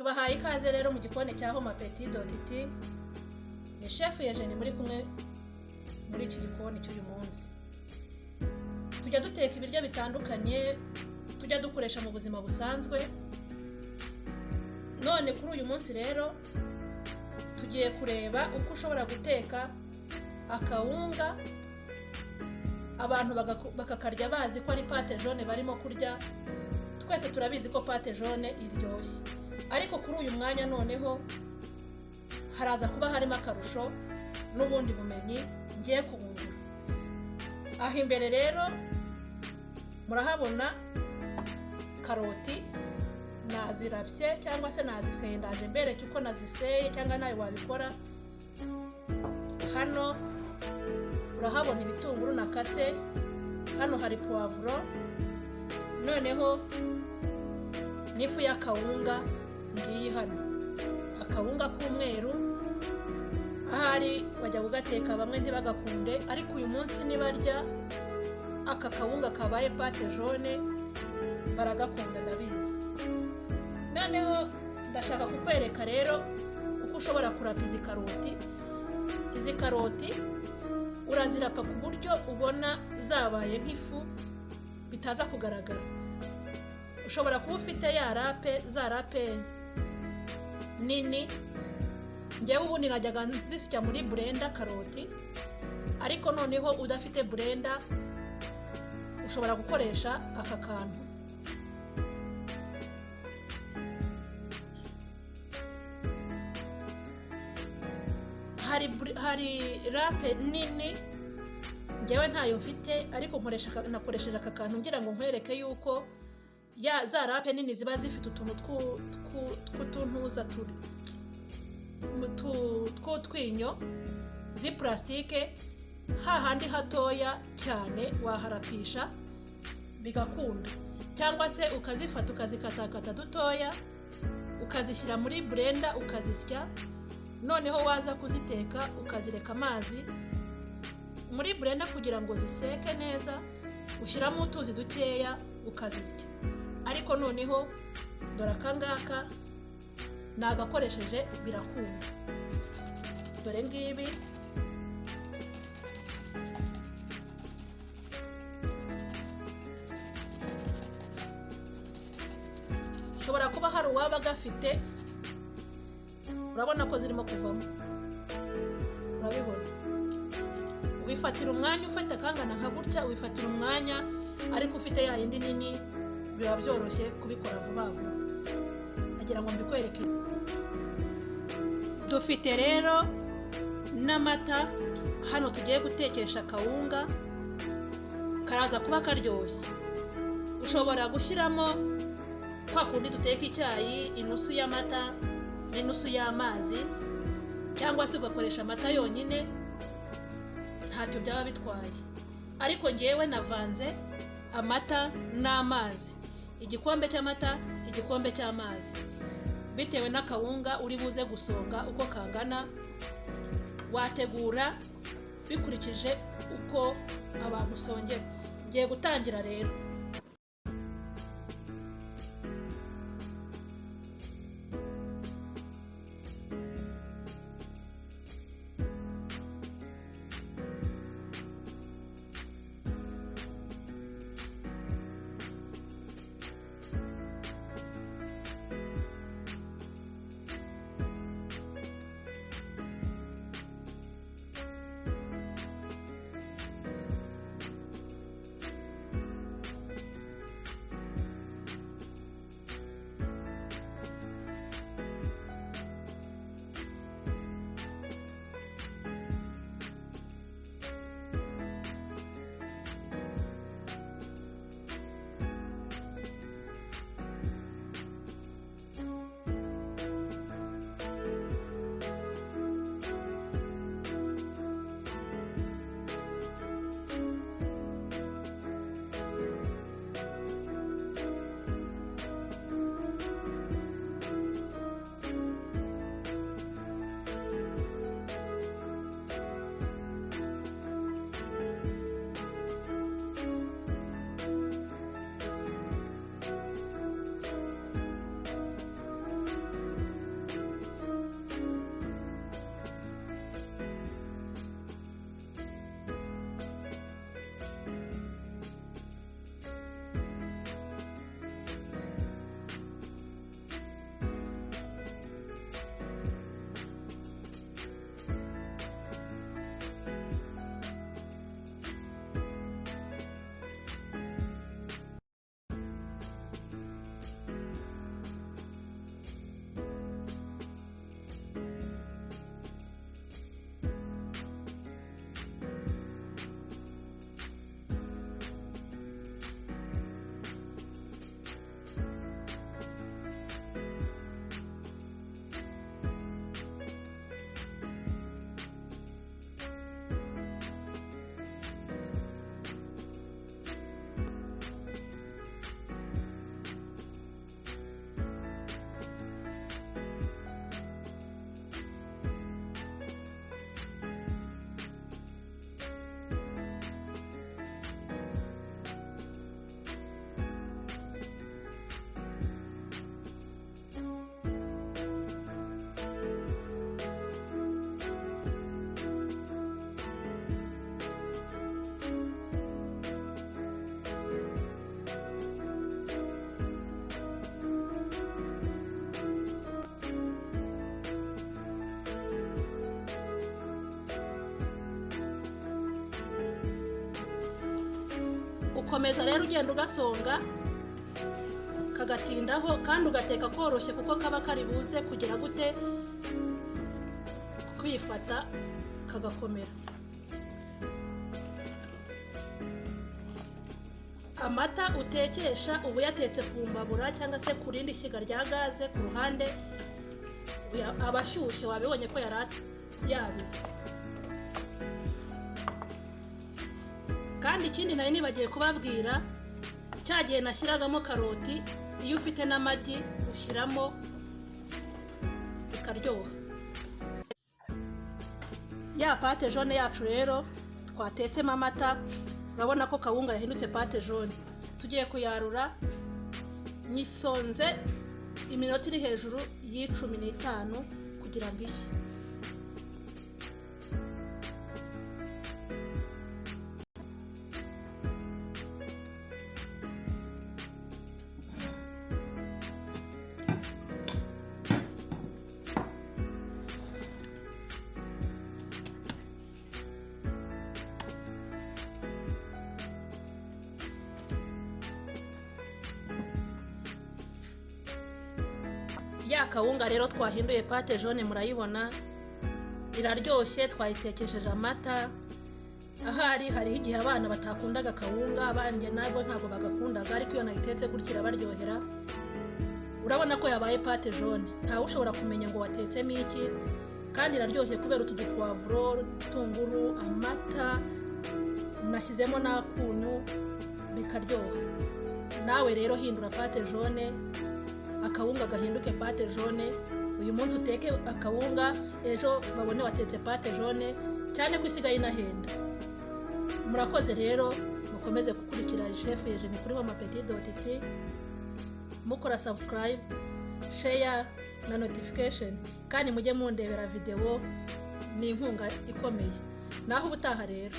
tubahaye ikaze rero mu gikoni cya Appetit.t. ni Chef Eugenie muri kumwe muri iki gikoni cy'uyu munsi. Tujya duteka ibiryo bitandukanye, tujya dukoresha mu buzima busanzwe. None kuri uyu munsi rero tugiye kureba uko ushobora guteka akawunga abantu bakakarya bazi ko ari pate jone barimo kurya. Twese turabizi ko pate jone iryoshye, ariko kuri uyu mwanya noneho haraza kuba harimo akarusho n'ubundi bumenyi ngiye kubungura. Aho imbere rero murahabona karoti nazirabye cyangwa se naziseye, ndaje mbereke uko naziseye cyangwa nawe wabikora. Hano urahabona ibitunguru nakase, hano hari puwavuro, noneho n'ifu y'akawunga ngiyi hano. Akawunga k'umweru ahari bajya kugateka bamwe ntibagakunde, ariko uyu munsi nibarya aka kawunga kabaye pate jone baragakunda ndabizi. Noneho ndashaka kukwereka rero uko ushobora kurapa izi karoti. Izi karoti urazirapa ku buryo ubona zabaye nk'ifu bitaza kugaragara. Ushobora kuba ufite za rape nini. Njyewe ubundi najyaga nzisya muri blender karoti, ariko noneho udafite blender ushobora gukoresha aka kantu. Hari rape nini, njyewe ntayo mfite, ariko nakoresheje aka kantu ngira ngo nkwereke yuko za rape nini ziba zifite utuntu tw'utuntuza tw'utwinyo z'iplastike. Hahandi hatoya cyane waharapisha bigakunda, cyangwa se ukazifata ukazikatakata dutoya ukazishyira muri blender ukazisya. Noneho waza kuziteka ukazireka amazi muri blender kugira ngo ziseke neza, ushyiramo utuzi dukeya ukazisya. Ariko noneho dore akangaka nagakoresheje birakunda. Dore ngibi shobora kuba hari uwaba gafite. Urabona ko zirimo kuvamo, urabibona. Wifatira umwanya, ufite akangana nka gutya wifatira umwanya, ariko ufite ya yindi nini biba byoroshye kubikora vuba vuba. Nagira ngo mbikwereke. Dufite rero n'amata hano tugiye gutekesha kawunga, karaza kuba karyoshye. Ushobora gushyiramo kwa kundi duteka icyayi, inusu y'amata n'inusu y'amazi, cyangwa se ugakoresha amata yonyine, ntacyo byaba bitwaye. Ariko ngewe navanze amata n'amazi, igikombe cy'amata, igikombe cy'amazi, bitewe n'akawunga uri buze gusonga uko kangana. Wategura bikurikije uko abantu usongera. Ngiye gutangira rero. ukomeza rero ugenda ugasonga kagatindaho, kandi ugateka koroshye kuko kaba kari buze kugira gute kwifata kagakomera. Amata utekesha ubu yatetse ku mbabura cyangwa se ku rindi shyiga rya gaze ku ruhande, abashyushye wabibonye ko yabize. Kandi ikindi nari nibagiye kubabwira, cya gihe nashyiragamo karoti, iyo ufite n'amagi ushyiramo bikaryoha. Ya pate jaune yacu rero twatetsemo amata, urabona ko kawunga yahindutse pate jaune. Tugiye kuyarura, nyisonze iminota iri hejuru y'15 kugira ngo ishye. Ya kawunga rero twahinduye pate jaune murayibona iraryoshye, twayitekesheje amata. Ahari hari igihe abana batakundaga kawunga, abanjye nabo ntabwo bagakundaga, ariko iyo nayitetse gutya irabaryohera. Urabona ko yabaye pate jaune, ntawe ushobora kumenya ngo watetsemo iki, kandi iraryoshye kubera utu puwavuro, ibitunguru, amata, nashyizemo n'akunyu bikaryoha. Nawe rero hindura pate jaune, akawunga gahinduke pate jaune. Uyu munsi uteke akawunga, ejo babone watetse pate jaune, cyane ko isigaye inahenda. Murakoze rero, mukomeze gukurikira Chef Eugenie kuri Appetit.t, mukora subscribe, share na notification, kandi mujye mundebera video, ni inkunga ikomeye. Naho ubutaha rero.